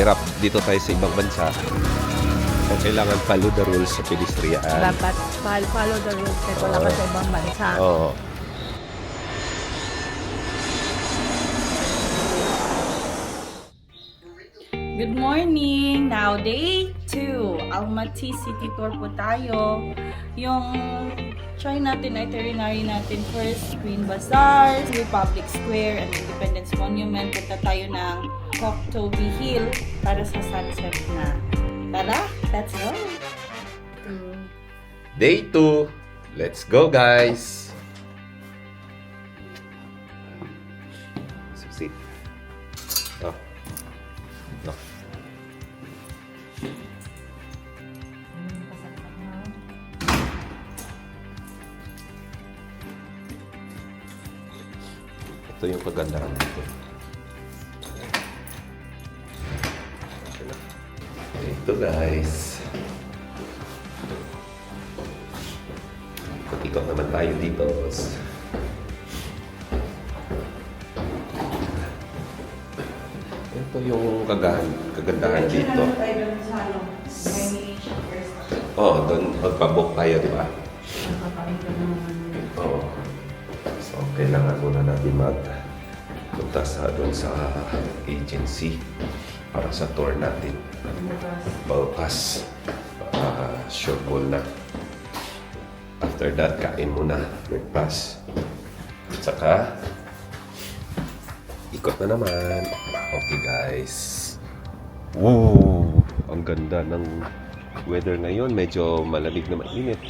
mahirap dito tayo sa ibang bansa. So, kailangan follow the rules sa pedestrian. Dapat follow the rules kahit wala ka sa ibang bansa. Oo. Good morning! Now, day 2. Almaty City Tour po tayo. Yung try natin itinerary natin first, Green Bazaar, Republic Square, and Independence Monument. Punta tayo ng Coctobi Hill para sa sunset na. Tara, let's go! Day 2. Let's go, guys! Susit. Oh. No. Ito yung kagandahan dito. Ito, guys. Ikot naman tayo dito. Ito yung kagandahan dito. Oh, doon magpabook tayo, di ba? Oo. So, kailangan muna natin punta doon sa agency para sa tour natin. Bukas. Sure ball na. After that, kain muna. Breakfast. Saka, ikot na naman. Okay, guys. Woo! Ang ganda ng weather ngayon. Medyo malamig na mainit.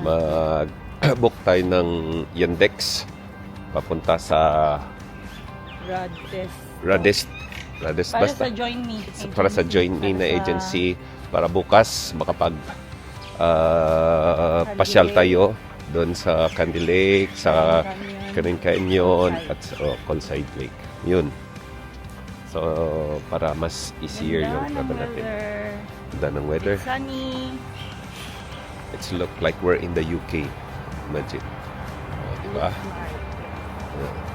Mag-book tayo ng Yandex. Papunta sa Radest. Para sa Join Me. Para sa Join Me na agency. Para bukas makapag pasyal tayo doon sa Candy Lake, sa Karen Canyon at sa Colside Lake. Yun. So, para mas easier yung travel natin. Ganda ng weather. It's sunny. It's look like we're in the UK. Imagine. Diba?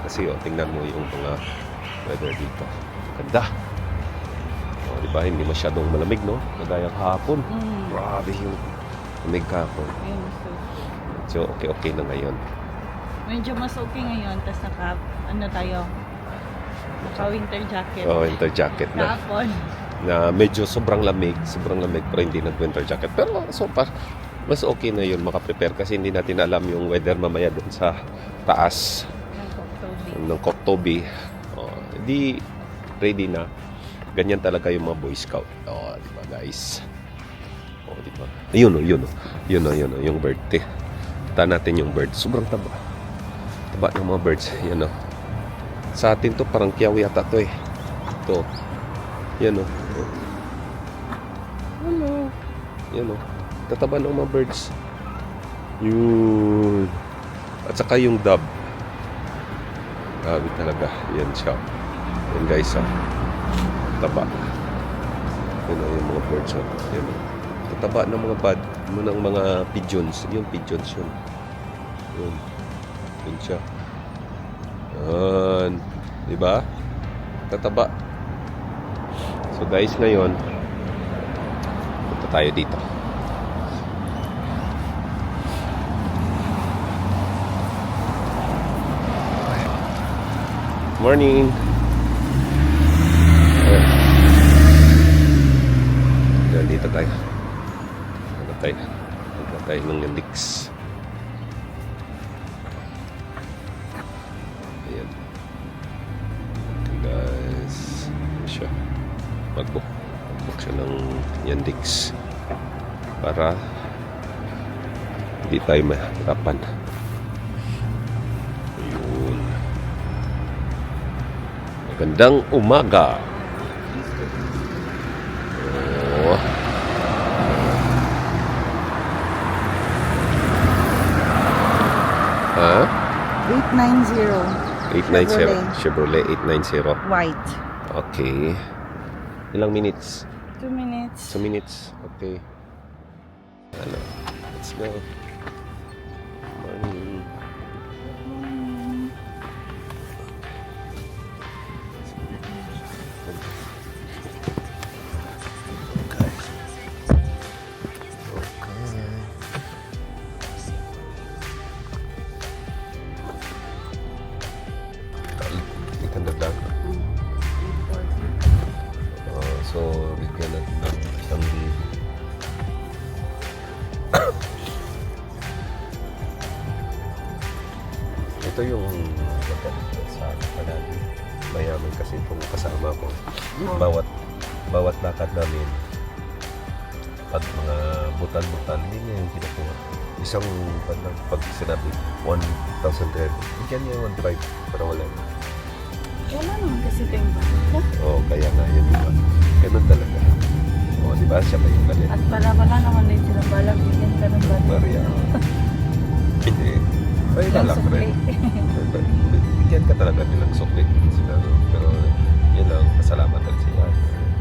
Kasi tingnan mo yung mga weather dito. Ganda. Diba? Hindi masyadong malamig, no? Nagayang hapon. Grabe yung lamig kahapon. So, okay na ngayon. Medyo mas okay ngayon. Tapos naka-winter jacket. Oh, winter jacket na. Kahapon. Na medyo sobrang lamig pero hindi nag-winter jacket. Pero so far, mas okay na yun makaprepare kasi hindi natin alam yung weather mamaya doon sa taas ng Coctobi. Hindi ready na. Ganyan talaga yung mga Boy Scout. Di ba, guys? Di ba? Yun, yung bird. Kita natin yung bird. Sobrang taba. Taba ng mga birds. Yan, sa atin to parang kiyaw yata to eh. Ito. Yan, Hello. Yan, tataba ng mga birds. Yun. At saka yung dove. Grabe talaga. Yan siya. Yan, guys, taba. Yan, yung mga birds. Yan, tataba ng mga pigeons. Yung pigeons yun. Yun siya. Yan. Diba? Tataba. So guys, ngayon punta tayo dito. Morning. Dito tayo. Punta tayo ng Yandex. Ayan. Guys, siya. Mag-book siya ng Yandex para hindi tayo mahirapan. Ayun. Magandang umaga. Ha? 890. Chevrolet 890. White. Okay. Ilang minutes? 2 minutes. 2 minutes. Okay. Let's go. Morning. Ito yung maganda sa palagi. Mayaman kasi itong kasama ko. Bawat lakad namin, pag mga butal-butal, hindi niya yung kinukuha. Isang pag sinabi, 1,300. Bigyan niya 1,500 para wala. Wala naman kasi ito yung bata. Oo, kaya nga yun, diba? Ganun talaga. Oo, diba? Siya ba yung galit? At wala naman din sila balag. Bigyan ka ng bata. Maria. Hindi. Ay, lalak rin. Bigyan ka talaga nilang sukli. Pero yun lang, pasalamatan siya.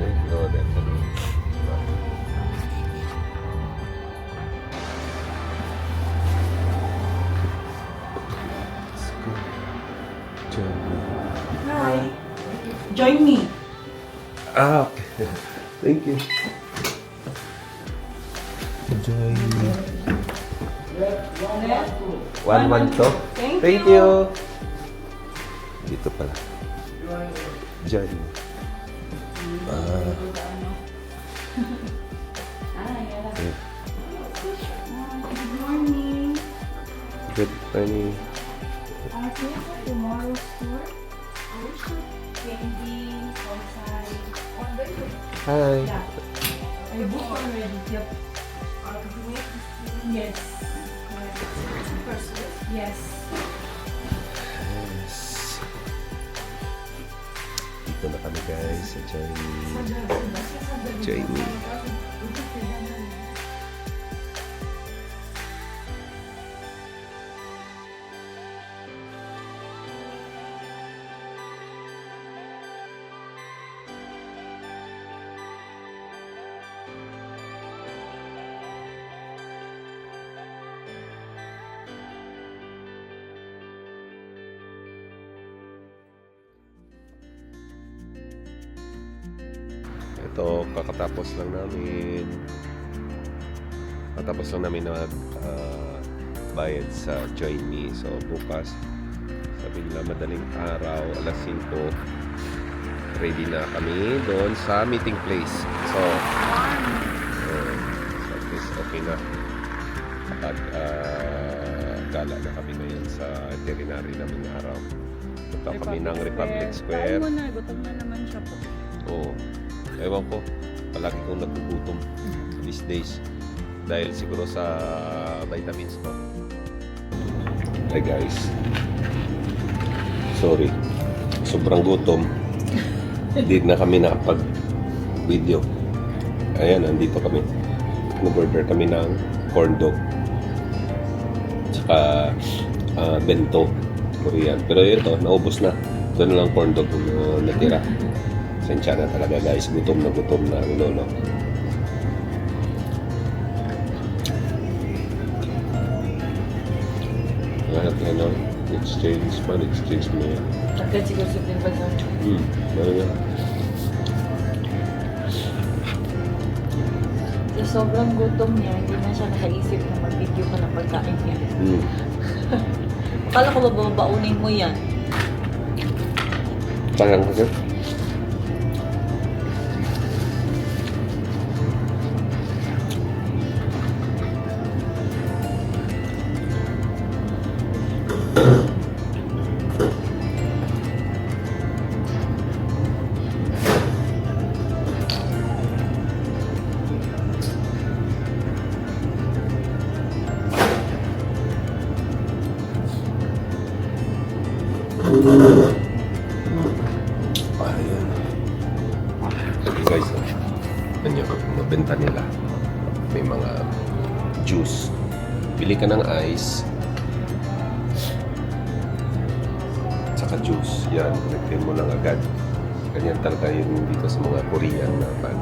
Thank you, Anthony. Let's go. Hi. Join me. Ah, okay. Thank you. Enjoy. One to. Thank you. Dito pala. Diyan. Ah. Okay. Good morning. Good morning. Here for tomorrow's tour. Candy, outside. Hi. I booked already. Yep. Yes. Yes. Yes. Dito na kami guys sa Jamie. Ito, kakatapos lang namin. Katapos lang namin na bayad sa Join Me. So, bukas, sabi nila madaling araw, alas 5, ready na kami doon sa meeting place. So at least okay na. Kapag gala na kami ngayon sa itinerary namin na araw. Punta kami ng Republic Square. Kain mo na, gutom na naman siya po. Oo. Ewan ko, palagi kong nagugutom these days. Dahil siguro sa vitamins ko. Hey guys. Sorry. Sobrang gutom. Hindi na kami nakapag-video. Ayan, nandito kami. Nag-order kami ng corn dog. Tsaka bento. Korean. Pero ito, naubos na. Ito na lang corn dog na natira. Sensya na talaga guys, gutom na ang lolo. Lahat na exchange mo yan. Agad siguro sa pinagbagan. Ano nga? Sa sobrang gutom niya, hindi na siya nakaisip na mag-video pa ng pagkain niya. Akala ko ba babaunin mo yan? Parang kasi. Ayan. Okay guys, yan yung mabenta nila. May mga juice. Pili ka ng ice. Saka juice. Yan, connectin mo lang agad. Ganyan talaga yung dito sa mga Korean na pan.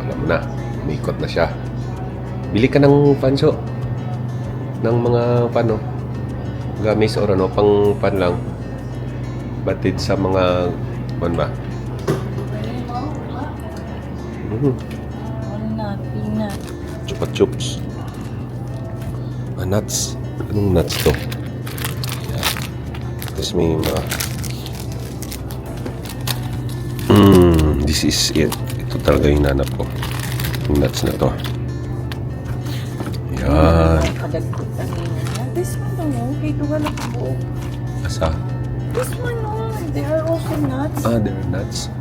Alam mo na, umikot na siya. Bili ka ng panso. Ng mga pano. Gamis or ano, pang pan lang. Batid sa mga pan ba? Peanut. Chupa chups. Nuts. Anong nuts to? Yan. Tapos may mga this is it. Ito talaga yung nanap ko. Yung nuts na to. Yan. Kadagdag kanina yan. This one, oh, okay, ito wala po. Asa? This one, oh, there are also nuts. There are nuts.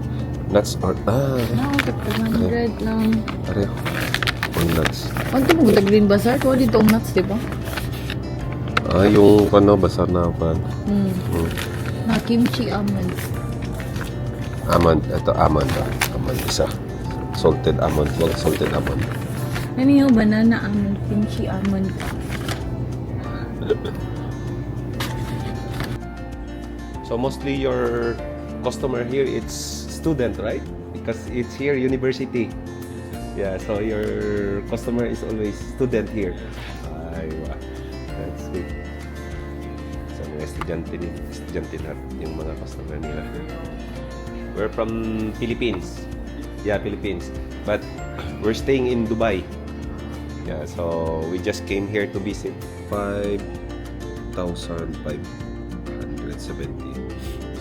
Nuts are... No, 200 lang. Pareho. All nuts. Ano ito mo, green bazaar? Ito dito ang nuts, di ba? Yung basar na pan. Na kimchi almond. Almond. Ito, almond. Almond isa. Salted almond. Walang salted almond. Ano yung banana almond, kimchi almond. So mostly your customer here, it's student, right? Because it's here, university. Yeah, so your customer is always student here. Aywa. That's good. So mga estudyante na yung mga customer nila. We're from Philippines. Yeah, Philippines. But we're staying in Dubai. Yeah, so we just came here to visit. 5,570.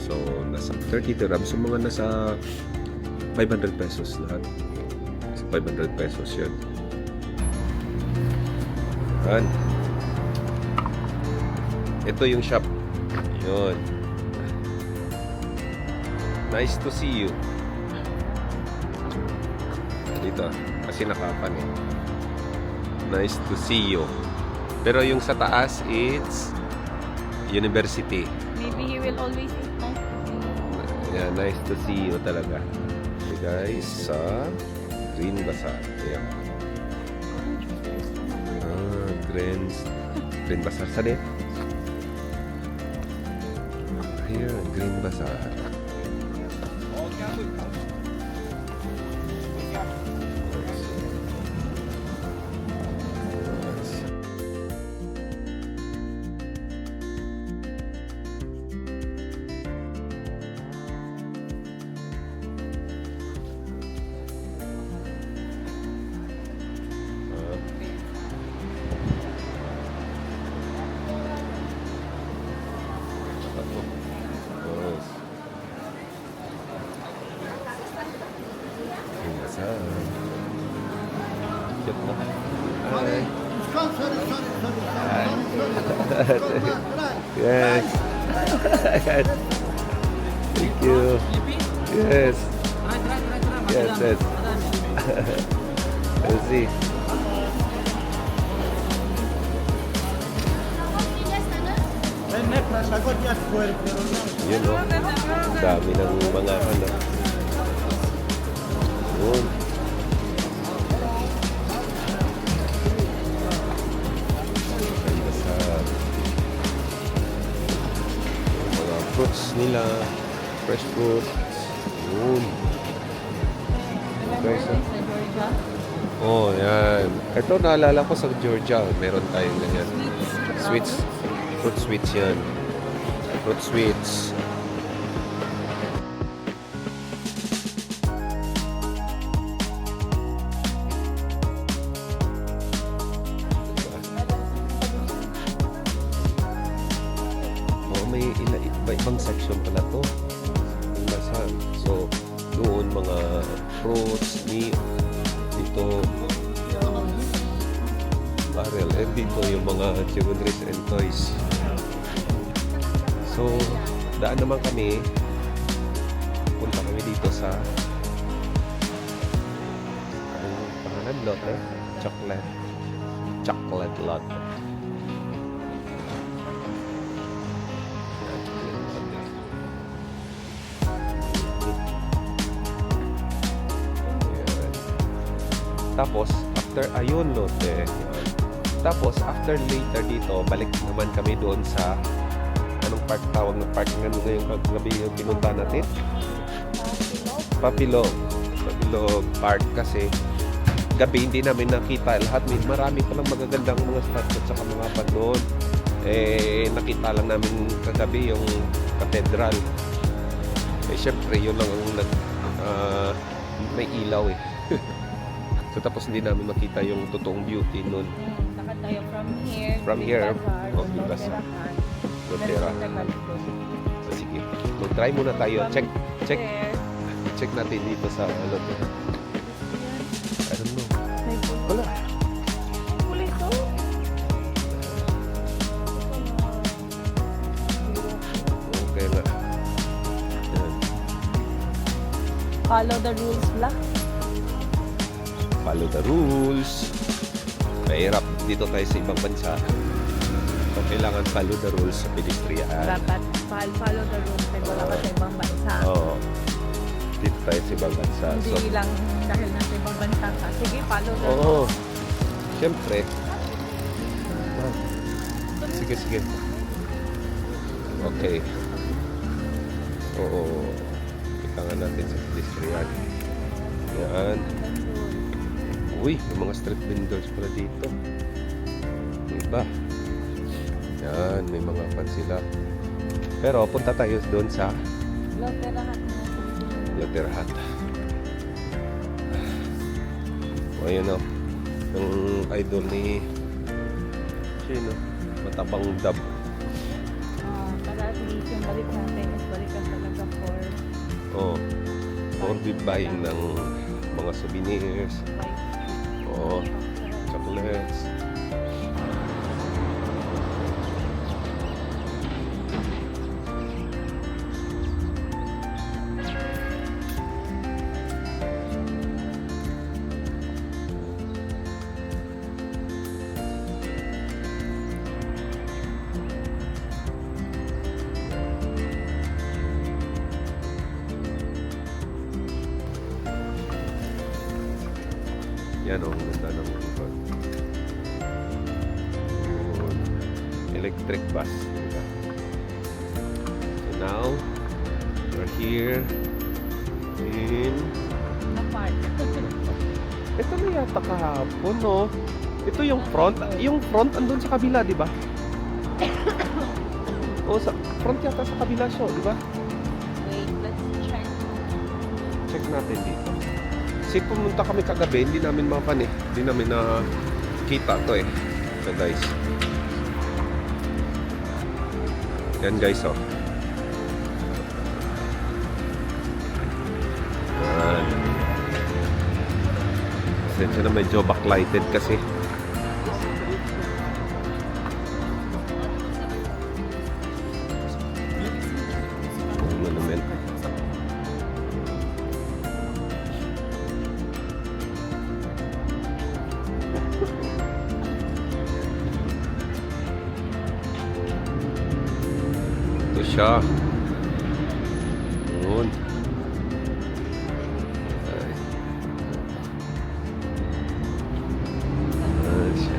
So, nasa 30 dirhams. So, mga nasa 500 pesos lahat. So, 500 pesos yun. Yan. Ito yung shop. Yun. Nice to see you. Dito. Kasi nakapan eh. Nice to see you. Pero yung sa taas, it's university. Maybe he will always eat nice to see you. Yeah, nice to see you talaga. Okay guys, sa Green Bazaar. Ayan. Green Bazaar sa din. Here, Green Bazaar. Yes. Thank you. Yes. Yes, yes. Let's see. Yun o. Dami ng mga ano. Yun. Ganda sa mga fruits nila. Fresh fruits. Yun. Okay, so. Oh, yan. Ito naalala ko sa Georgia. Meron tayong ganyan. Sweets. Fruit sweets yan. Fruit sweets. Oh, may iba-ibang section pala to. Yung bazaar. So, doon mga fruits, meat. Dito, barrel. And dito yung mga children's and toys. So, daan naman kami. Punta kami dito sa anong pangalan? Lotte? Chocolate lot. Ayan. Tapos, after ayun Lotte. Tapos, after later dito, balik naman kami doon sa anong park tawag ng park nga ngayong gabi yung pinunta natin? Papilog Park kasi gabi hindi namin nakita lahat. Marami palang magagandang mga spots at saka mga pad doon. Nakita lang namin kagabi yung cathedral. Syempre yun lang ang may ilaw eh. So tapos hindi namin makita yung totoong beauty nun. Lakad tayo from From here, here. Green Bazaar. Lotera. So sige, mag-try muna tayo. Check natin dito sa Lotera. I don't know. Wala. Kulay to. Follow the rules vlog. Follow the rules. Mahirap dito tayo sa ibang bansa. So, kailangan follow the rules sa pedestrian. Dapat follow the rules pag wala ka sa ibang bansa. Oo. Dito tayo sa ibang bansa. So, Hindi lang dahil nasa ibang bansa ka. Sige, follow the oo. rules. Siyempre. Sige, sige. Okay. Oo. Ikangan natin sa pedestrian. Yan. Uy, may mga street vendors pala dito. Diba? Yan, may mga pan sila. Pero punta tayo doon sa Loterahat. O, ayun o. Yung idol ni sino? Matabang dab. Para at least yung balik natin is balikan talaga For buying ng mga souvenirs. Oo. Chocolates. Yan o, ang ganda ng lugar. Yun. Electric bus. Diba? So now, we're here in... na-park. Ito na yata kahapon, no? Ito yung front. Yung front andun sa kabila, di ba? O, sa front yata sa kabila siya, di ba? Wait, let's check. Check natin dito. Kasi pumunta kami kagabi, hindi namin mapan eh. Hindi namin nakita to eh. So guys. Yan guys oh. Yan. Pasensya na medyo backlighted kasi. Monument. Ito siya. Yun. Ay. Ayan siya.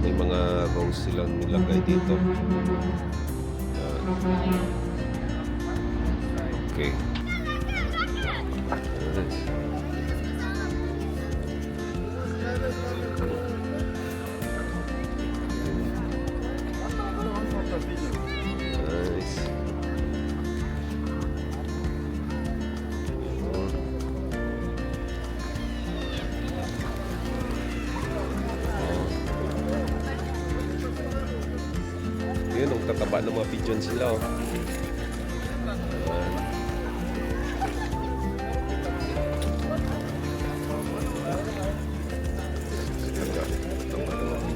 May mga rose silang nilagay dito. Okay. Nice. Yun, ang tataba ng mga pigeon sila oh.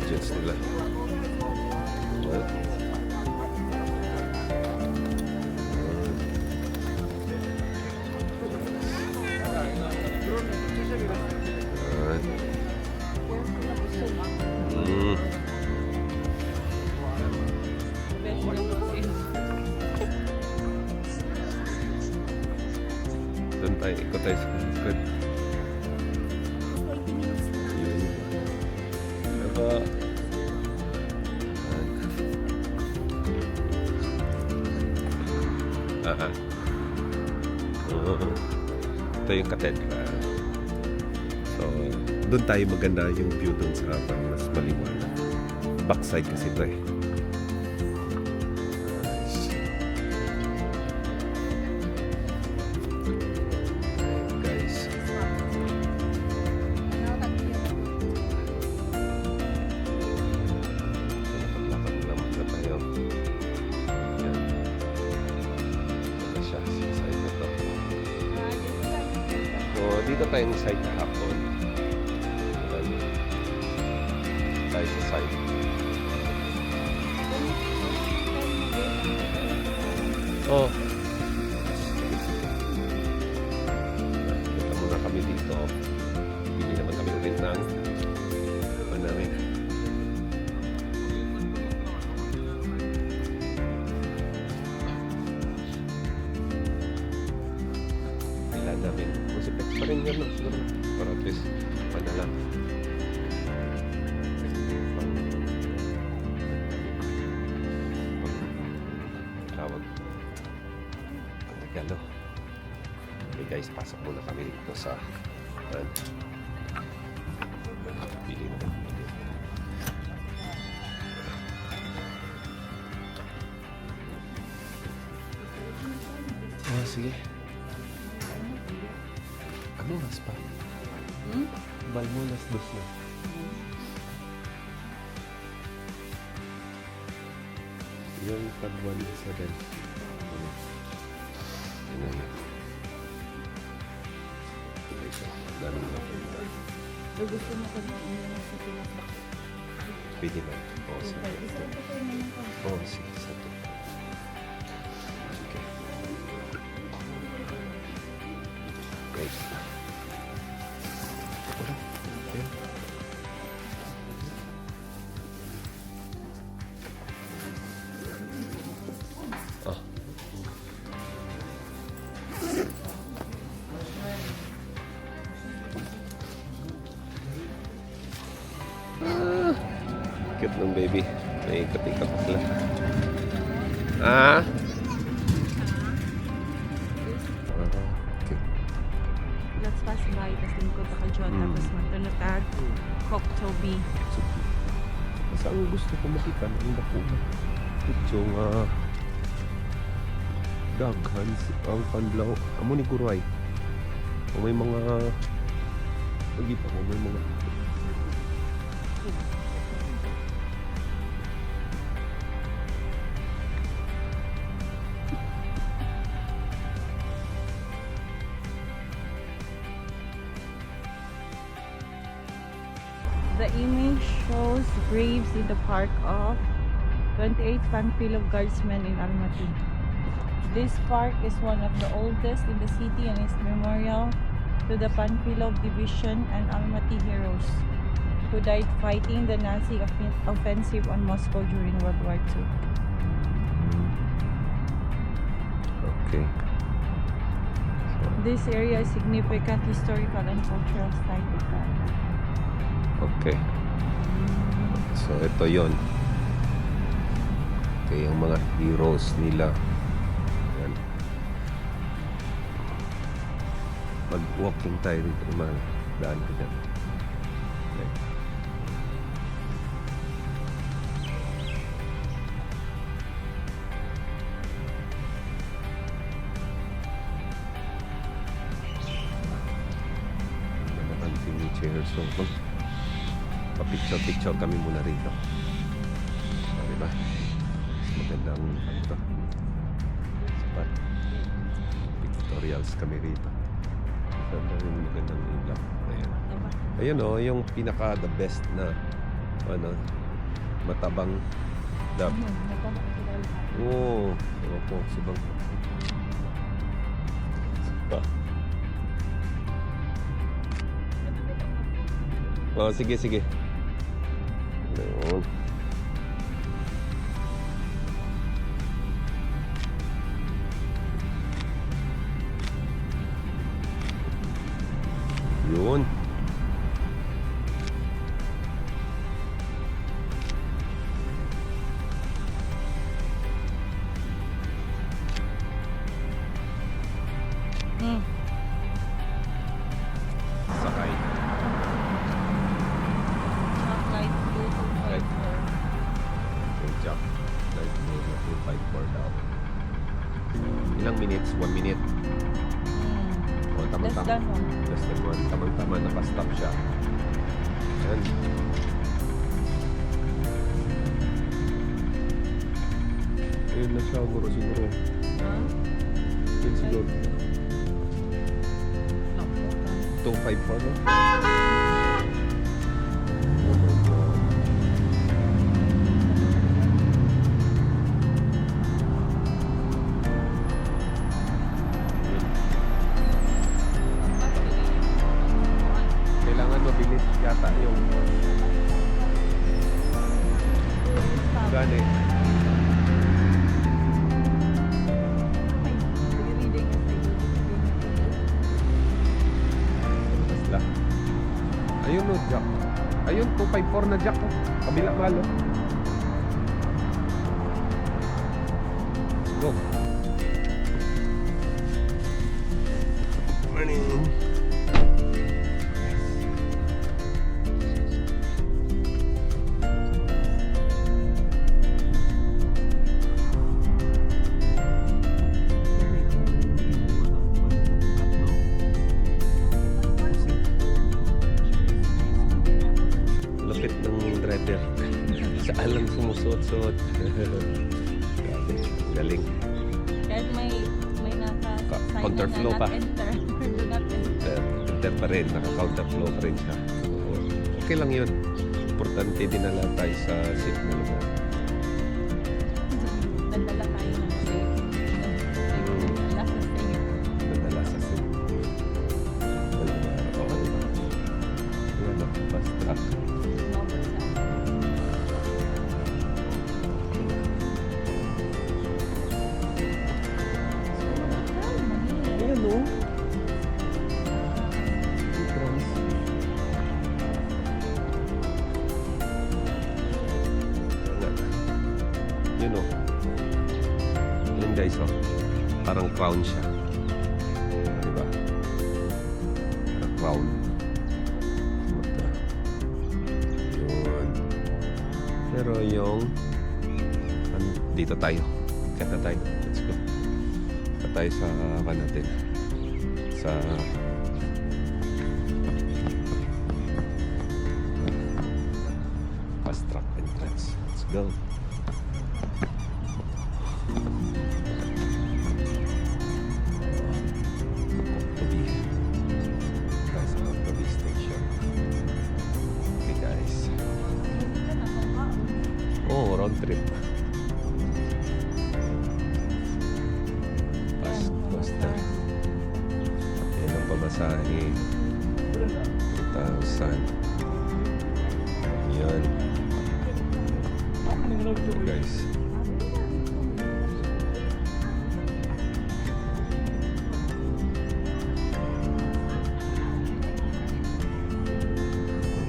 Pigeons nila. Doon tayo, ikot tayo sa bukid. Yun. Diba? Ito yung cathedral. So, doon tayo maganda yung view doon sa mas maliwanag. Backside kasi ito eh. dito tayong side kahapon. Ayan. Tayo sa side. Oh. Punta muna kami dito. Bili naman kami ulit ng ano namin. Kailan namin. Musiplex pa rin yan. No? Siguro. Para at least ano lang. Tawag. Regalo. Okay guys, pasok muna kami dito sa pili naman. Oh, sige. Ano oras pa? Bal mo, las 2 na. Yung tag 1-7. Ano? Yun na yun. Okay, so, daming na po. Gusto mo ko na sa pinaka. Pwede na. Oo, sige. Oo, sige. Sa to. Okay. Wait. Okay. Ah. Cute ng baby. May ikot-ikot pa sila. Ah? Okay. Let's pass by. Tapos lingkod ka dyan. Tapos magtunatag. Coke Toby. Kasi ang gusto ko makita ng bakuna. Ito nga daghan ang panlaw. Amo ni Kuray. O may mga pagita ko, may mga The image shows graves in the park of 28th Panfilo Guardsmen in Almaty. This park is one of the oldest in the city and is memorial to the Panfilov Division and Almaty heroes who died fighting the Nazi offensive on Moscow during World War II. okay. This area is significant historical and cultural site. Okay. So ito yon. Okay, yung mga heroes nila. Yan. Mag-walking tayo dito. Mga daan ko dyan. Okay. Nakakanting yung chair. So, pa-picture kami muna rito. Diba? Magandang ano to. Sapat. Pictorials kami rito. Magandang ilaw. Ayan. Ayan o, yung pinaka the best na ano, matabang dab. Oo. Ewan po, subang. Oh, sige, sige. Ayun. Yun. Sakay. Light 2254. Okay, Jack. Light blue na 254 daw. Ilang minutes? 1 minute. O, Less tamang-tama. than one. Less than 1. Tamang-tama, nakastop siya. Yan. Ayun na siya, siguro. Huh? Yun siguro. 254 no? Kailangan mabilis yata yung gani. Basta. Ayun no, jack. Ayun, 254 na jack. Oh. Kabila malo. Let's go. Morning. Lapit ng driver. Saan lang sumusuot-suot. Grabe, galing. Kahit may naka-sign Counterflow na pa. not enter. Do not enter. Enter pa rin, naka-counterflow pa rin siya. So, okay lang yun. Importante dinala tayo sa signal mo. Nagdala tayo ng safe. Nasa safe. Nadala sa signal. Okay ba? Yan ako, fast track. Ayan o. Yun o. Yun guys o. Parang crown siya. Diba? Parang crown. Yun. Pero yung dito tayo. Kata tayo. Let's go. Kata tayo sa natin. Sa fast track entrance. Let's go. Octobi. Tayo sa Octobi station. Okay guys. Oh, round trip. Basta. Yan ang pamasahe. 2,000. Yan. Guys.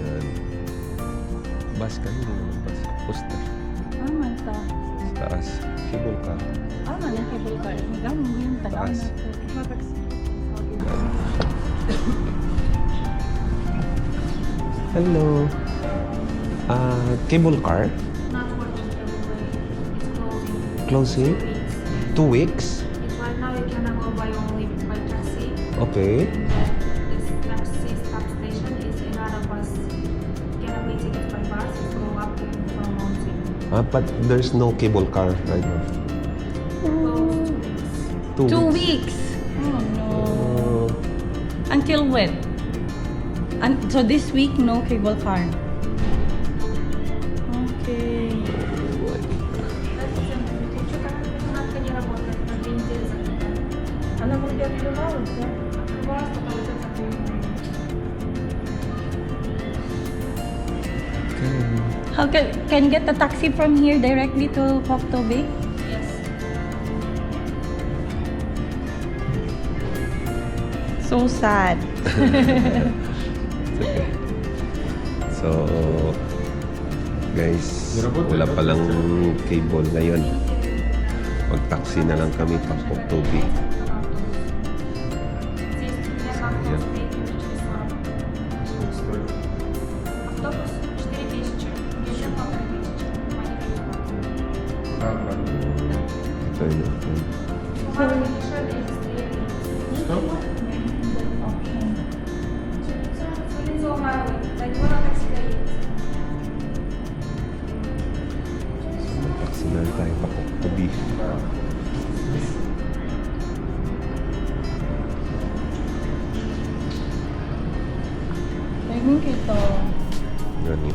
Yan. Bus kayo na naman bus. Poster. Manta. Sa taas. Cable car. Man ang cable car. Magano mo yung tanaw Taas. na ito. Hello. Cable car? Not working everywhere. It's Closing? closing. 2 2 weeks? weeks. Right now you can go by only by taxi. Okay. This taxi stop station is another bus. Can we take it by bus? It's go up to from mountain. But there's no cable car right now. Close 2 weeks. 2 weeks. Oh no. Until when? So this week, no cable car. Okay. Alam mo diyan yung house, ha? How can get a taxi from here directly to Octobi? Yes. So sad. Okay. So, guys, wala palang cable ngayon. Mag-taxi na lang kami pa Octobi. Автобус 4000. Еще 1500. Ito yun. Mag-taxi na lang tayo pa Octobi. ito. Gani.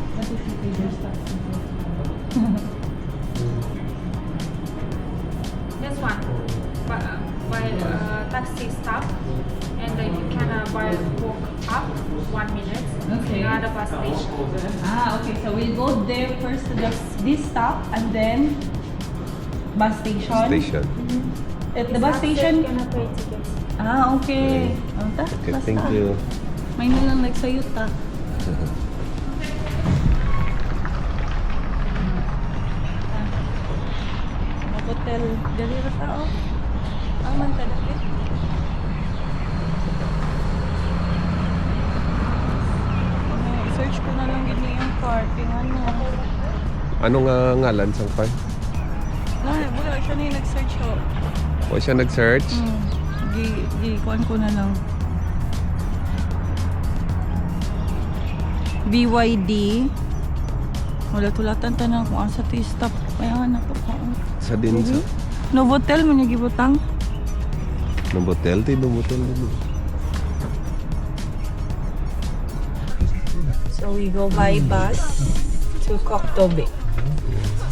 This one, while taxi stop, and then you can while walk up 1 minute. Okay. Another bus station. Okay. So we'll go there first to this stop and then bus station. Station. At the bus station. Gonna pay tickets. Okay. Okay, thank you. May nalang nagsayot ta. Hotel. Dali ra tao. Aman ta dali. Search ko na lang gini yung car. Tingnan mo. Ano nga ngalan sang car? Wala siya na yung nag-search ko. O siya nag-search? Kuhan ko na lang. BYD. Wala tulatan tanan kung asa to stop. Kaya hanap ako. Sa din sa Novotel man yung gibutang. Novotel, Novotel din. So we go by bus to Koktobe.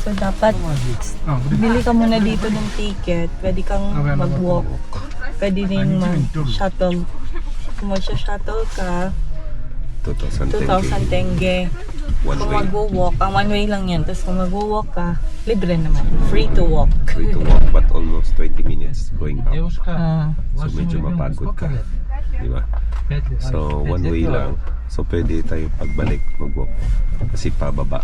So dapat bili ka muna dito ng ticket. Pwede kang mag-walk. Pwede din mag-shuttle. Kung mag-shuttle ka, 2,000 tenge. One Kung way. mag-walk, ang one way lang yan. Tapos kung mag-walk ka, libre naman. Free to walk. Free to walk but almost 20 minutes going up. Ah. So medyo mapagod ka. Di ba? So one way lang. So pwede tayo pagbalik mag-walk. Kasi pababa.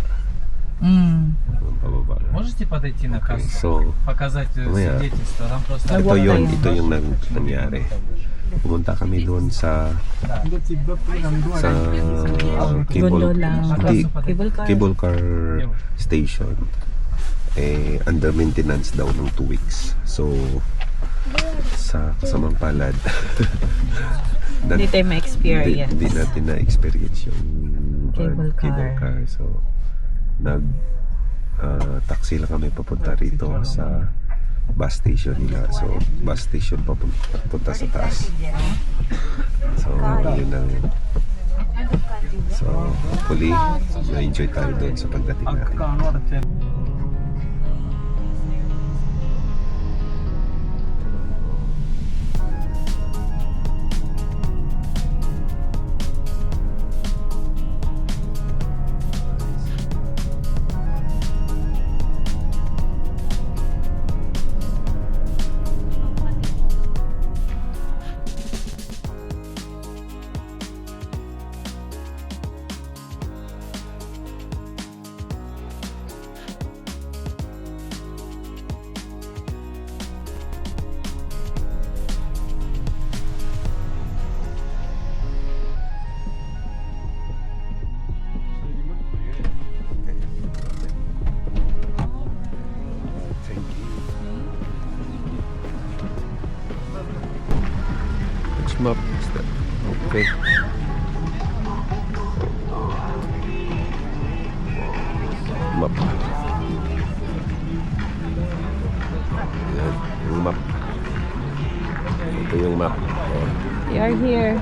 Pababa. Можете подойти на Okay, кассу, so показать свидетельство? Там просто ito Nag-walk yun, tayo. ito yung nangyari. Pumunta kami doon sa Gondola. hindi, Cable car. cable car station. Under maintenance daw ng 2 weeks. So sa kasamang palad Hindi tayo ma-experience. hindi natin na-experience yung Cable cable car. car. So taxi lang kami papunta rito sa bus station nila. So bus station papunta sa taas. So yun ang hopefully na-enjoy tayo doon sa pagdating natin. Which map is that? Okay. Map. Yan, yung map. Ito yung map. Oh. We are here.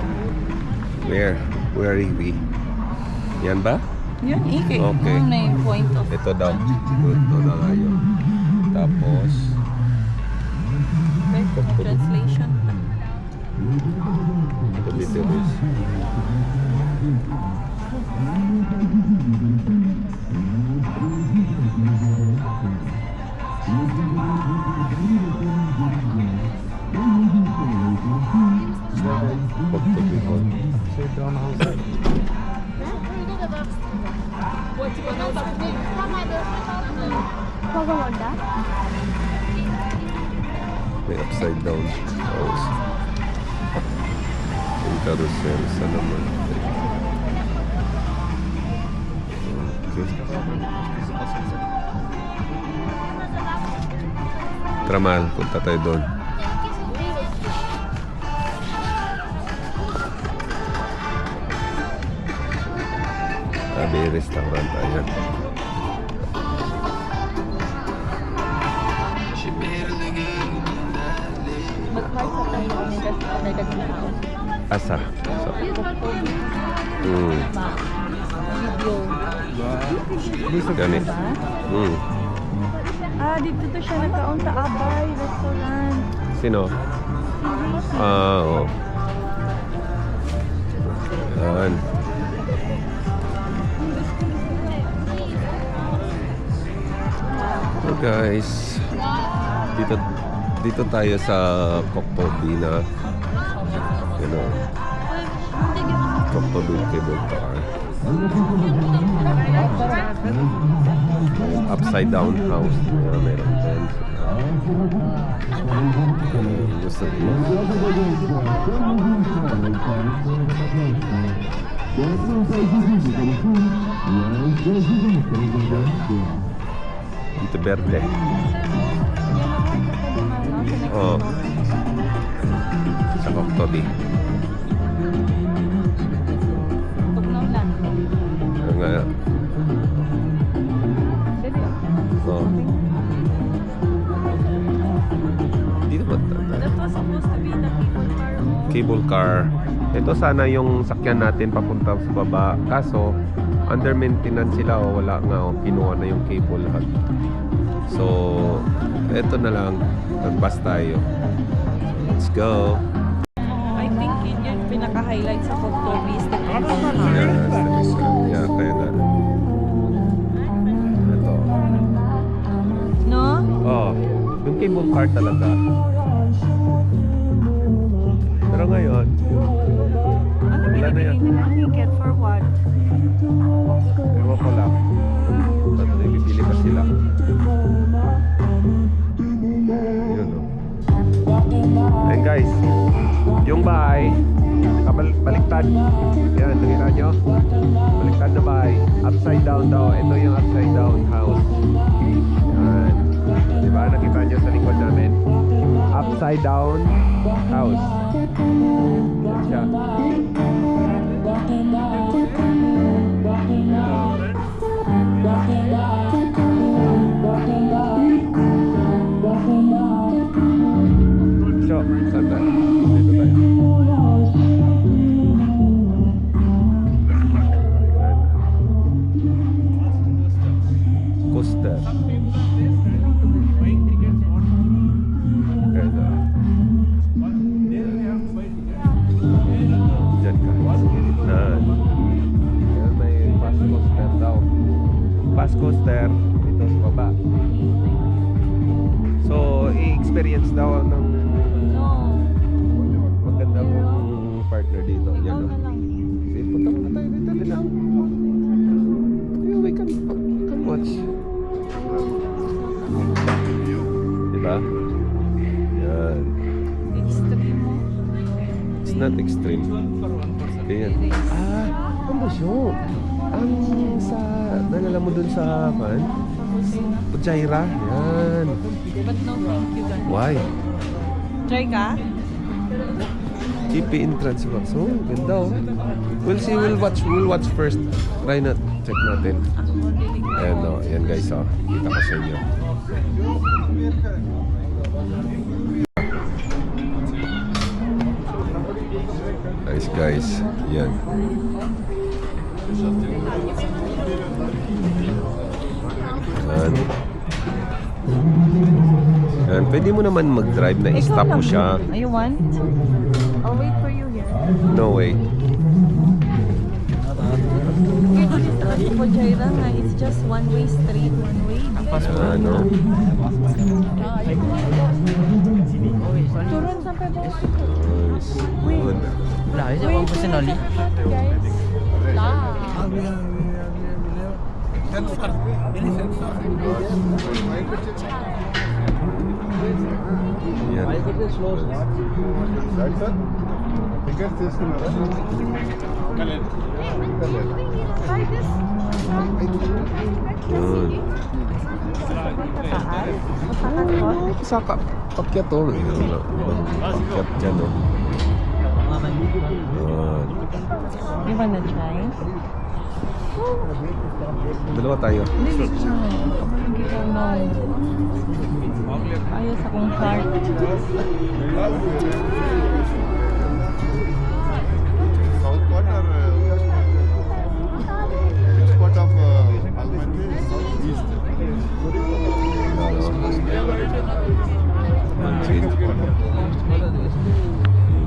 Where? Where are we? Yan ba? Yun, okay. Okay. Ano na yung point of Ito daw. Ito na nga yun. Tapos, translation. ito dito is may upside down house. Yung carousel sa naman. Okay. Tramal, punta tayo doon. Sabi, restaurant ayan. Asa? Ma, video. Ganit. Ah, dito to siya nagkaon sa Abay Restaurant. Sino? Oo. Yan. So guys, dito tayo sa Koktobina. You know, Koktobina Cable Car. Upside down house. Yan, meron din. Gusto mo? Dito Verde. Oh. Sa Koktobi. Tugnaw lang. Nga. Dali. Oh. Dito ba? That was supposed to be the Cable cable car. car. Ito sana yung sakyan natin papunta sa baba. Kaso, under maintenance sila o wala nga o kinuha na yung cable lahat. So, ito na lang. Nagbas tayo. Let's go. I think yun yung pinaka-highlight sa Koktobi is the cable car. Yeah, kaya nga. Ito. No? Oh, yung cable car talaga. Pero ngayon, Ano wala na yan. binibili nilang ticket for what? Ewan ko lang. Ba't nabibili pa sila? Yun o. Ayun guys, yung bahay, baliktad. Yan, nakita nyo? Baliktad na bahay. Upside down daw. Ito yung upside down house. Yan. Diba? Nakita nyo sa likod namin? Upside down house. Yan siya. So, saan tayo? Dito tayo. Coaster. Kaya na. Diyan ka. Na. Yan, may fast coaster daw. Fast coaster dito sa baba. So, i-experience daw ng No. maganda mong partner dito. Ikaw Yan, no? na lang. Sige, punta muna tayo dito din lang. We can watch. Diba? Yan. Extreme mo. It's not extreme. Ayan. Ah, ano ba siya? Ang sa, nalala mo dun sa, man? Pujaira? Yan. But no thank you guys. Why? Try ka? GP entrance box. Oh, ganda oh. We'll see, we'll watch first. Try na, check natin. Ako dilig ko. Ayan o, ayan guys o. Kita ko sa inyo. Nice guys. Yan. Yan. Yan. Pwede mo naman mag-drive na i-stop mo siya. You want? I'll wait for you here. No way. Here, this is the Pujaira nga. It's just one-way street, one-way. Ano? Turun sampai bawah. Nice. Good. Lah, isa bang personally? Guys. Lah. Yan. Yun. Sa pakyat to. Pakyat dyan o. Yun. You wanna try? Dalawa tayo. Dili ka. Ikaw na. Ayos akong cart.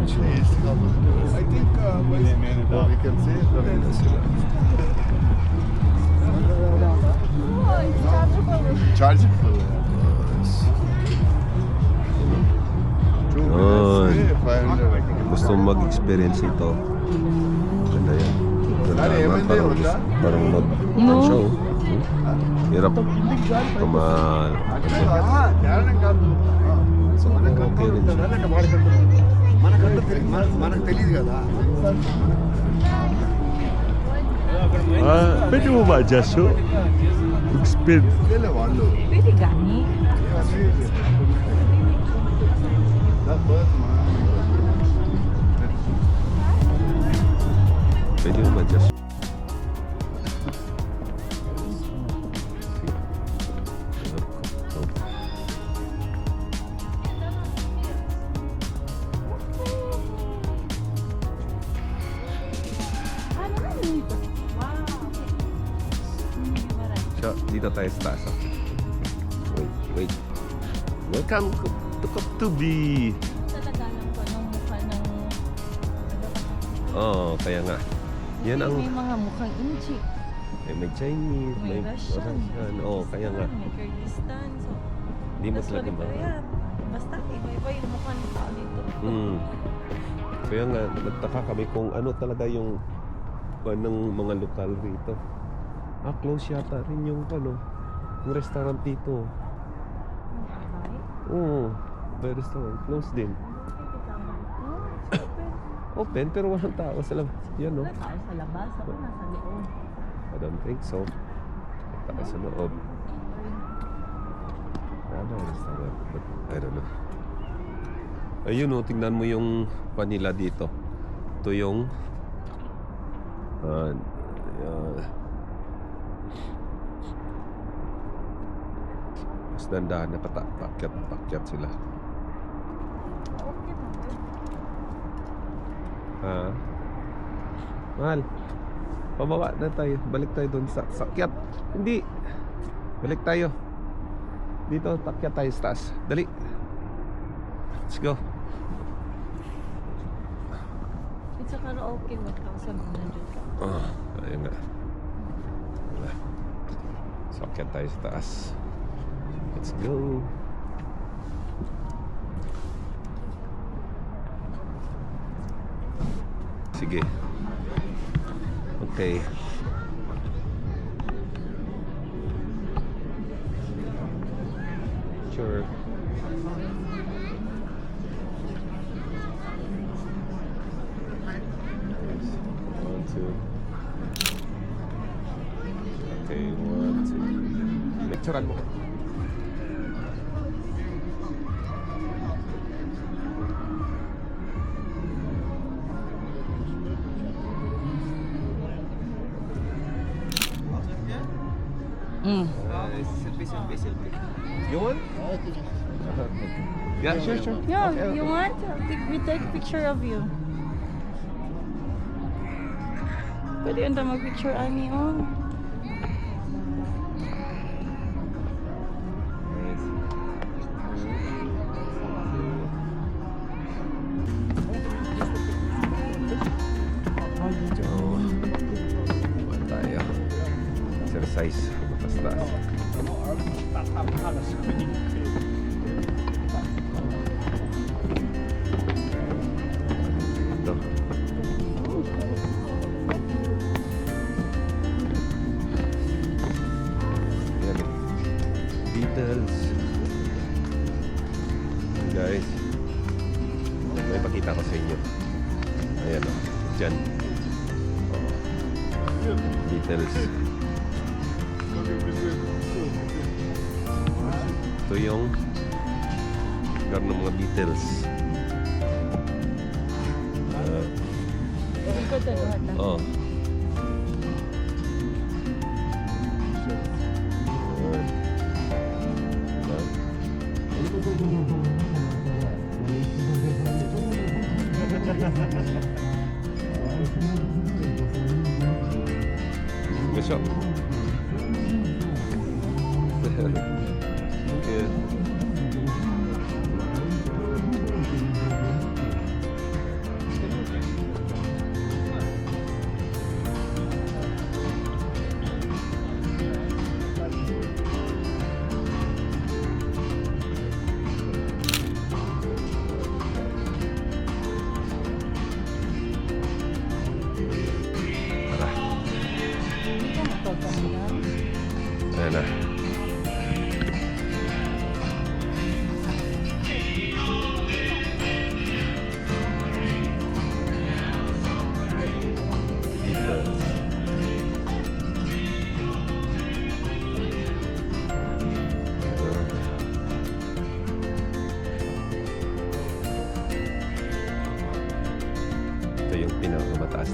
I think we can say chargeable. Yun. 500. Gusto mong mag-experience ito. Ganda yan. Ganda naman. Parang mag show. Hirap. So, okay rin siya. మనకు తెలియదు కదా Pwede mo ba adjust so? Speed. వాళ్ళు Pwede gani. Pwede mo ba adjust? So, dito tayo sa taas. Wait. Welcome to Kaptubi. Talaga ng mukha ng... Oh, kaya nga. Yan ang... May mga mukhang Inchi. May Chinese, May Russian. Oh, kaya nga. May Kyrgyzstan. So, Hindi mo that's talaga what ba? kaya. Basta iba-iba yung mukha ng tao dito. Kaya nga, nagtaka kami kung ano talaga yung ng mga lokal rito. Close yata rin yung yung restaurant dito. Oo, may restaurant. Close din. Open, pero walang tao sa labas. Yan, no? Wala tao sa labas. Ako nasa loob. I don't think so. Tao sa loob. Ano ang restaurant? But I don't know. Ayun, oh, tingnan mo yung panila dito. Ito yung mas dandahan na pakyat sila. Mahal, pababa na tayo. Balik tayo doon sa sakyat. Hindi, balik tayo dito, pakyat tayo sa taas. Dali, let's go. It's a karaoke. 1,100. Ayun nga. Wala. Sakyat tayo sa taas. Let's go. Sige. Okay. Sure. One, two. Okay, 1, 2. Lecturean mo. Selfie. You want? Yeah, sure. Yeah, Okay, you okay. want? We take picture of you. Pwede yun mag-picture, Ani, oh. Medyo buwan tayo. Exercise. Basta. Ito. Yan. Beatles. Guys. May pakita ko sa inyo. Ayan o. Diyan. Beatles. Ito yung lugar ng mga Beatles. Oh. Gusto? Good.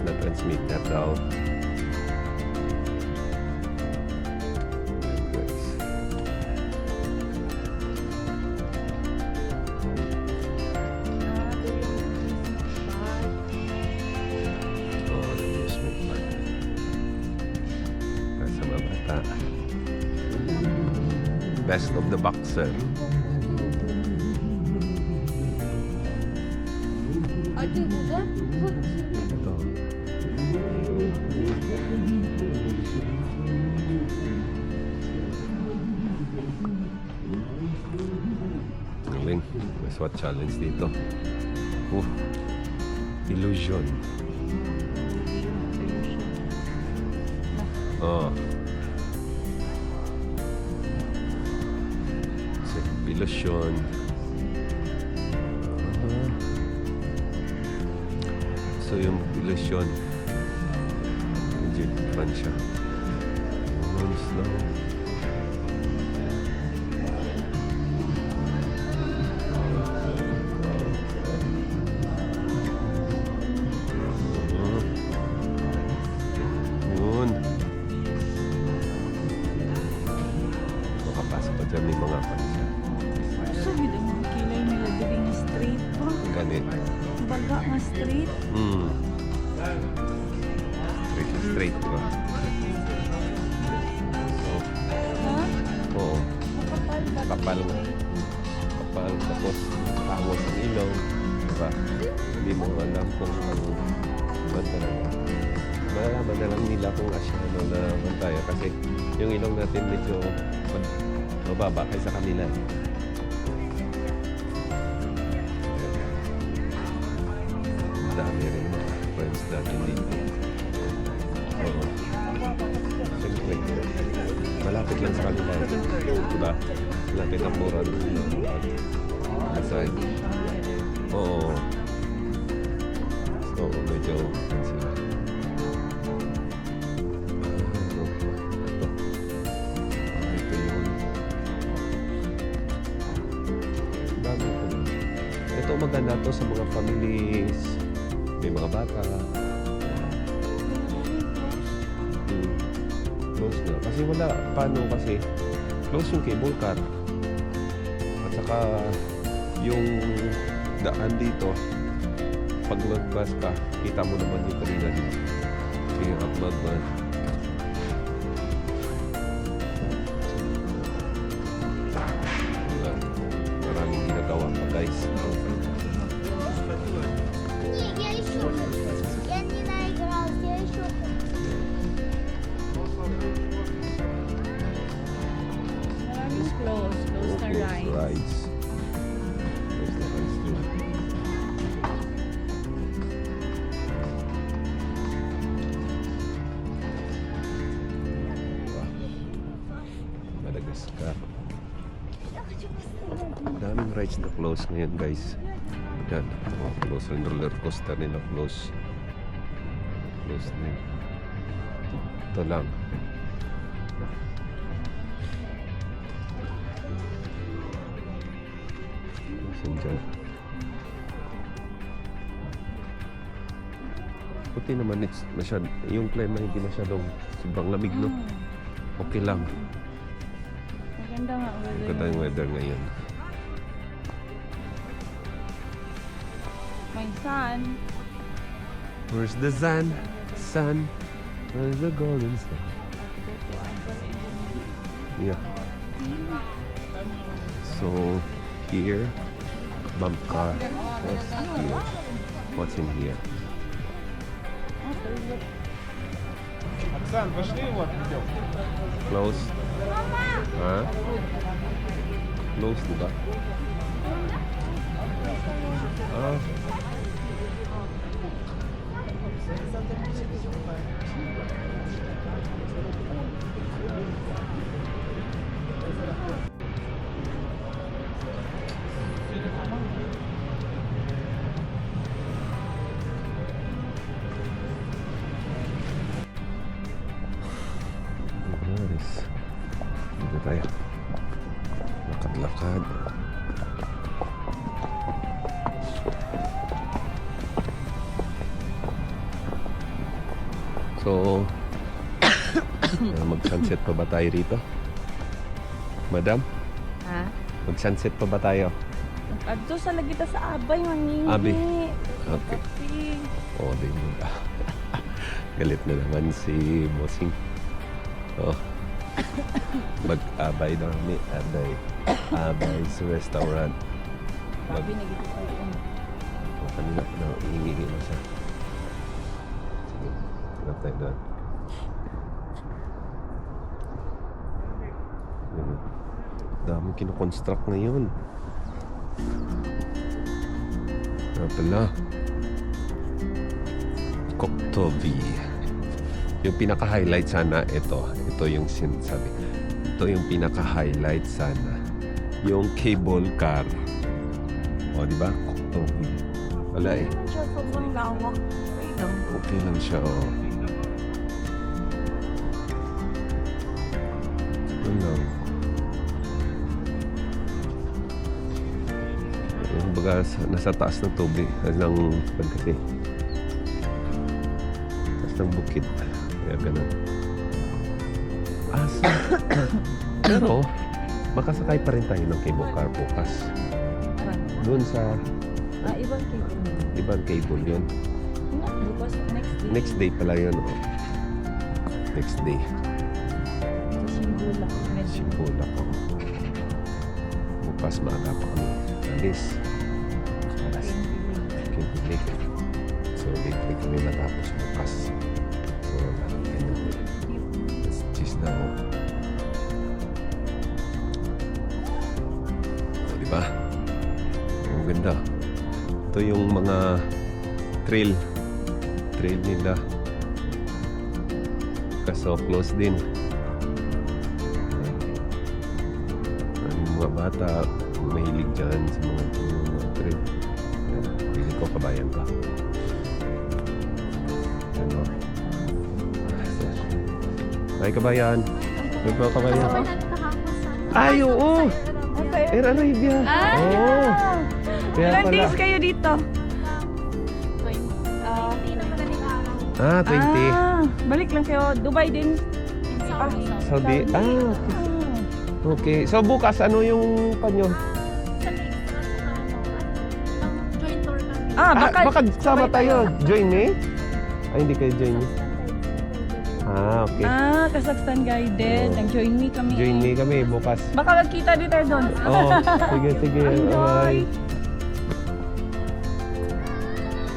na transmitter daw. Oh, amusement park. Para sa mga bata. Best of the Boxer. Ito. Galing. May SWAT challenge dito. Illusion. Oh. Illusion. So yung illusion, legit fan siya. Slow. Yun. Makapasok pa dyan, may mga fan siya. Sabi din mo, kilay nila diri nga straight pa. Ganit. Baga nga straight. Straight, diba? So, Ha? oo. Makapal ba? Kapal nga. Kapal, tapos tawag ang ilaw. Diba? Hindi mo alam kung ano talaga. Malalaman na lang nila kung asyano na naman tayo. Kasi yung ilaw natin medyo mababa kaysa kanila. Dami rin mga friends natin dito. Oo. Siyempre, malapit lang sa kanila. Diba? Malapit ang mura doon. Aside. Oo. So, medyo sila. Ito yun. Dami ko. Ito maganda to sa mga families. May mga bata. Close na. Kasi wala. Paano kasi? Close yung cable car. At saka yung daan dito, pag mag-bus ka, kita mo naman yung kanina dito. Yung mag-bus. Wala. Maraming ginagawa pa guys. Не, я еще хочу. Я не наигралась, я еще хочу. Maraming close na rides. Rides. Close na rides too. Madagascar. Daming rides na close ngayon guys. Yan. Oh, close rin roller coaster nila close. Close din. Ito lang. Dyan. Puti naman it's yung klima hindi masyadong sobrang lamig no. Okay lang. Maganda nga weather. Maganda yung weather ngayon. May sun. Where's the sun? Sun. Where's the golden sun? Yeah. So here, bump car. What's here? What's in here? Оксан, пошли вот идем. Close. Huh? Close, diba? Ah. Nice. Dito tayo. Lakad-lakad. So, mag-sunset pa ba tayo rito? Madam, Ha? mag-sunset pa ba tayo? Adto sa lagi ta sa Abay, mangingi. Abi. Okay. Kape. Oh, di mo ba? Galit na naman si Bossing. Oh. Mag-abay daw kami. Abay sa restaurant. Sabi na gito tayo. Oh, kanina pa na iingi mo siya. Sige, hanap tayo doon. Yun. Daming kinoconstruct ngayon. Pala. Koktovi. Yung pinaka-highlight sana, ito yung sinasabi. Ito yung pinaka-highlight sana. Yung cable car. O, di ba? Koktovi. Wala eh. Siya, sobrang lawak. Wait lang. Okay lang siya, oh. Ano? Yung baga nasa taas ng tubig ng kasi taas ng bukid kaya ganun pero makasakay pa rin tayo ng cable car bukas doon sa Ibang cable. ibang cable yun Bukas, next day pala yun, oh. Next day Sa Simbula. Sibulak ako bukas maaga pa kami alis alas Kintilig. So, late kami matapos bukas. So, let's cheese na ako. O, diba? Ang ganda. Ito yung mga trail nila. Kaso, close din. Ang mga bata, mahilig dyan sa mga trail. Hindi ko kabayan ka. Ano? Ay, kabayan. Ay, ba kabayan? Ay, oo! Air Arabia. Oo. Kaya Ilang pala. days kayo dito? 20. Balik lang kayo. Dubai din. Saudi. Okay. So, bukas, ano yung panyo? Baka sama tayo. Join me? Ay, hindi kayo join me. Okay. Kazakhstan guided. Oo. Nag-join me kami. Join me kami bukas. Baka magkita din tayo doon. Oo. Sige. Bye.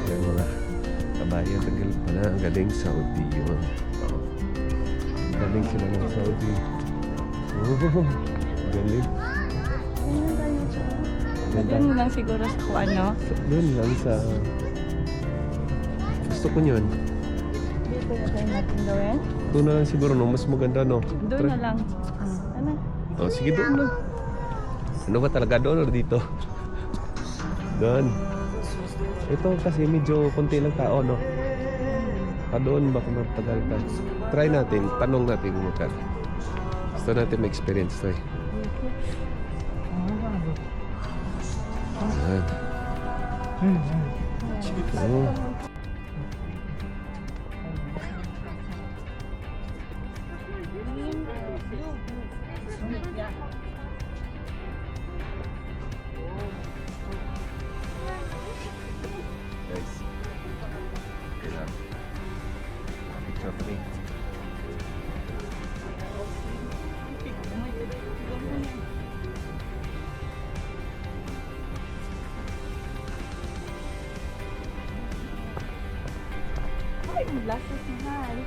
Yan mga kabayan. Tagal pa na. Ang galing Saudi yun. Galing sila ng Saudi. Galing. Doon lang siguro sa kung ano. Doon lang sa... Gusto ko yun. Dito na tayo natin gawin. Doon na lang siguro, no? Mas maganda, no? Doon na lang. Ano? Oh, sige, doon na. Ano ba talaga doon o dito? Doon. Ito kasi medyo konti lang tao, no? Doon baka matagal ka. Try natin, tanong natin kung magkano. Gusto natin ma-experience to eh. Ayan. Oh. Guys. Okay lang. Picture pa rin. Ay, lasas mahal.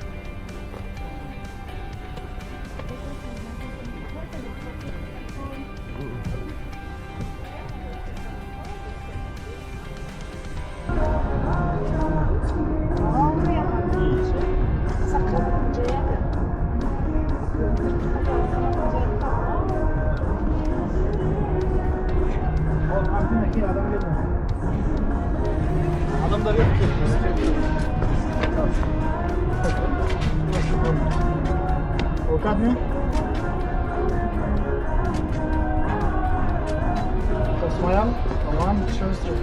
Adamlar yok ki. Ładnie? To smile. One, two, three.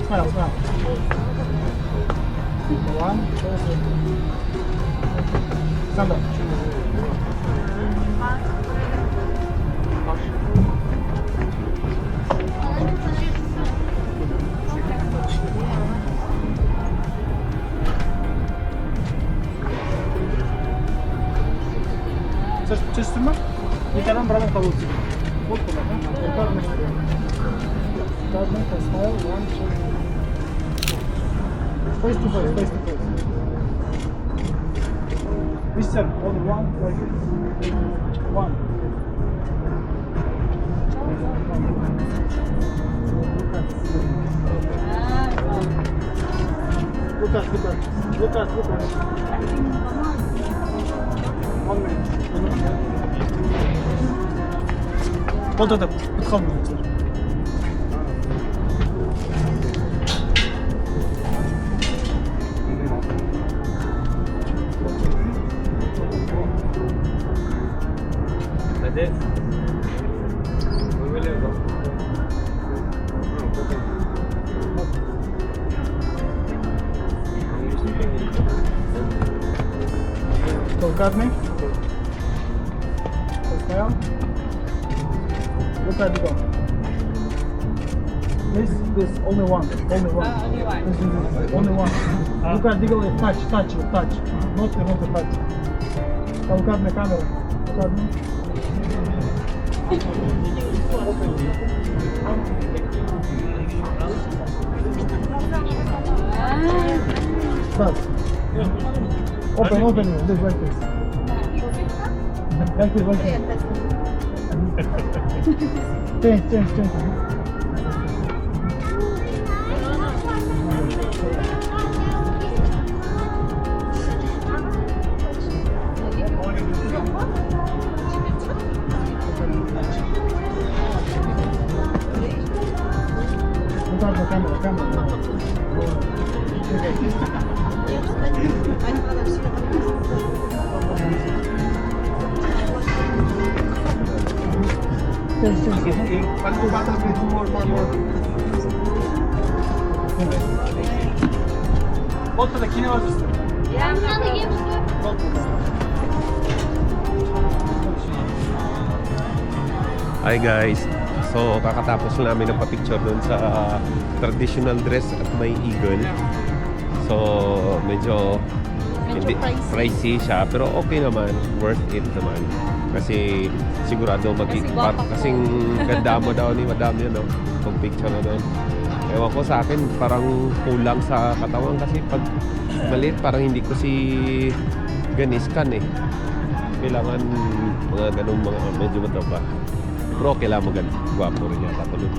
Smile, smile. One, two, stand up. Честно, и тогда брали получится. Вот туда, да? Smile, one, two. Face to face, face to face. Mister, only one, like this. One. Look at. One minute. Вот это, подходит. Look at me. Smile. Look at the dog. This, only one. Only one. This, only one. Look at the dog, touch. Not the touch. Look at the camera. Look at me. Start. Open, this like this. Like this. Change. Look at the camera. Вот это кинематограф. Надо ем что? Hi guys! So kakatapos namin ng pa-picture dun sa traditional dress at may eagle. So medyo hindi pricey siya pero okay naman, worth it naman. Kasi sigurado kasing ganda mo daw ni Madam yun, no? Pag picture na doon. Ewan ko sa akin parang kulang sa katawan kasi pag maliit parang hindi ko si ganiskan eh. Kailangan mga ganung mga medyo mataba. Pero kailangan mo ganun. Gwapo rin yata ko nun.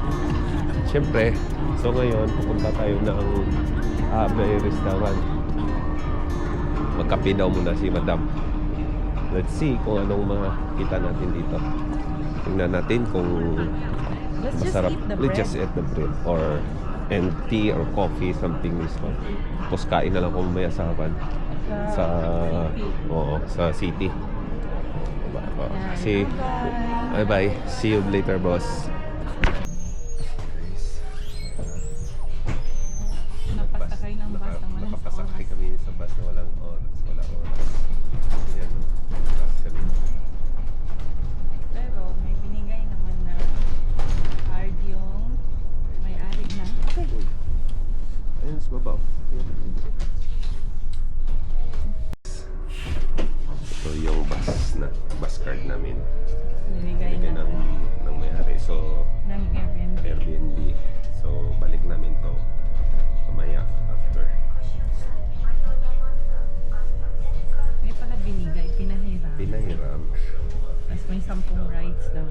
Siyempre, so ngayon pupunta tayo ng may restaurant. Magkape daw muna si Madam. Let's see kung anong makita natin dito. Tingnan natin kung masarap. Let's just eat the bread or and tea or coffee, something is fun. Tapos kain na lang kung mamaya sa Haban. Sa city. Kasi bye. See you later, boss. Napasakay ng bus na walang Nakapasakay kami sa bus na walang oras. Ayan, bus kami. Pero may binigay naman na card yung may-ari na. Okay. Ayun, sa babaw. Ito yung bus card namin. Binigay Binigay na ng may-ari. So, ng Airbnb. Airbnb. So, balik namin to mamaya after. May pala binigay, pinahiram. Pinahiram. Tapos may 10 rides daw.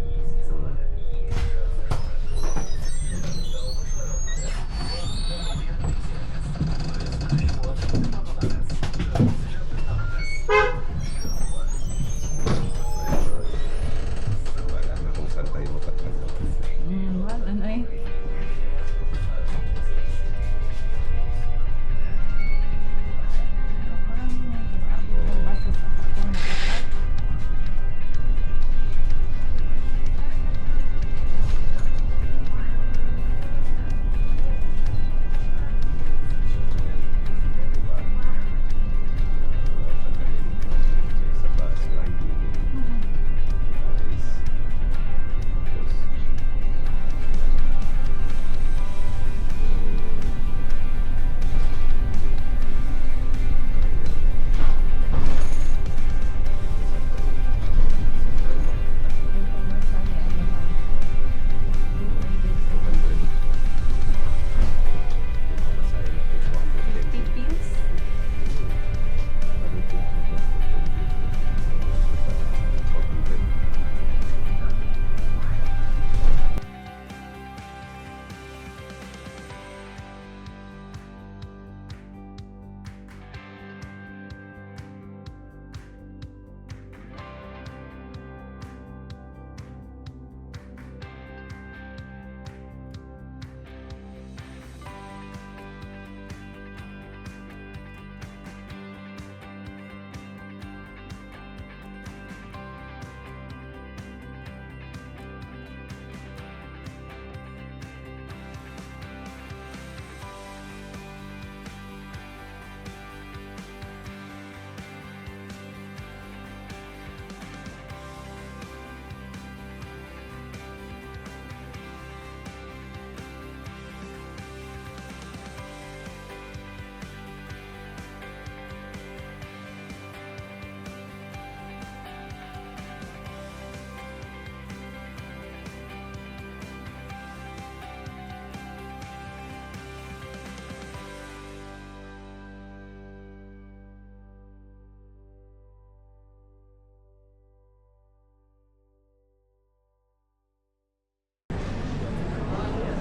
Wala na kung saan tayo mapatagpo. Well, ano eh. Parang yung basa sa akong nakasal.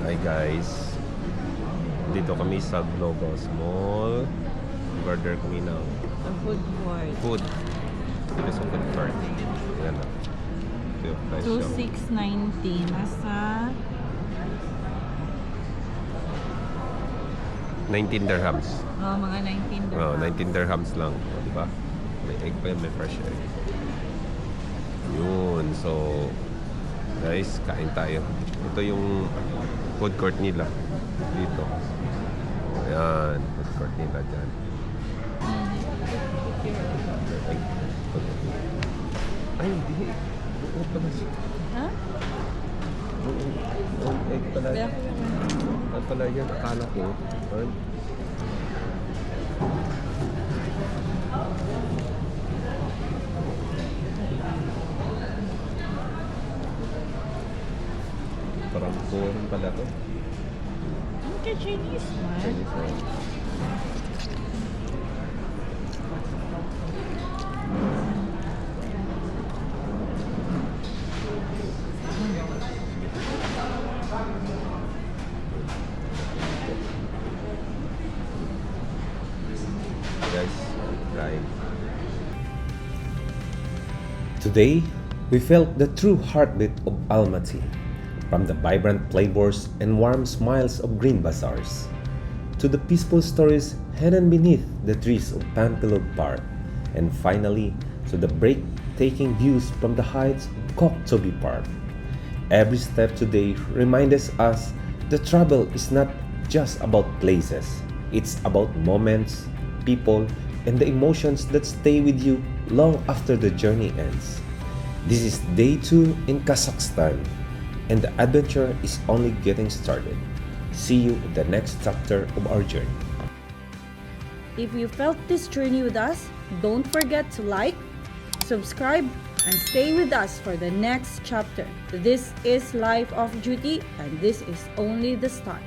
Hi guys. Dito kami sa Globos Mall. Order kami ng The food court. food. Dito sa food court. Ayan na. Ito yung presyo. 2,690. Nasa 19 dirhams. mga 19 Oh, 19 dirhams lang. O, di ba? May egg pa yun, may fresh egg. Yun. So, guys, kain tayo. Ito yung food court nila. Dito. Ayan. Food court nila dyan. Ay, hindi. Buo pala siya. Ha? Buo egg pala. Ano pala yan? Akala ko. Ay. Parang foreign pala to. Okay, Chinese man. Chinese one. Guys, try. Today, we felt the true heartbeat of Almaty, from the vibrant flavors and warm smiles of green bazaars, to the peaceful stories hidden beneath the trees of Pampilog Park, and finally, to the breathtaking views from the heights of Koktobi Park. Every step today reminds us that travel is not just about places, it's about moments, people, and the emotions that stay with you long after the journey ends. This is day 2 in Kazakhstan, and the adventure is only getting started. See you in the next chapter of our journey. If you felt this journey with us, don't forget to like, subscribe, and stay with us for the next chapter. This is Life of Duty, and this is only the start.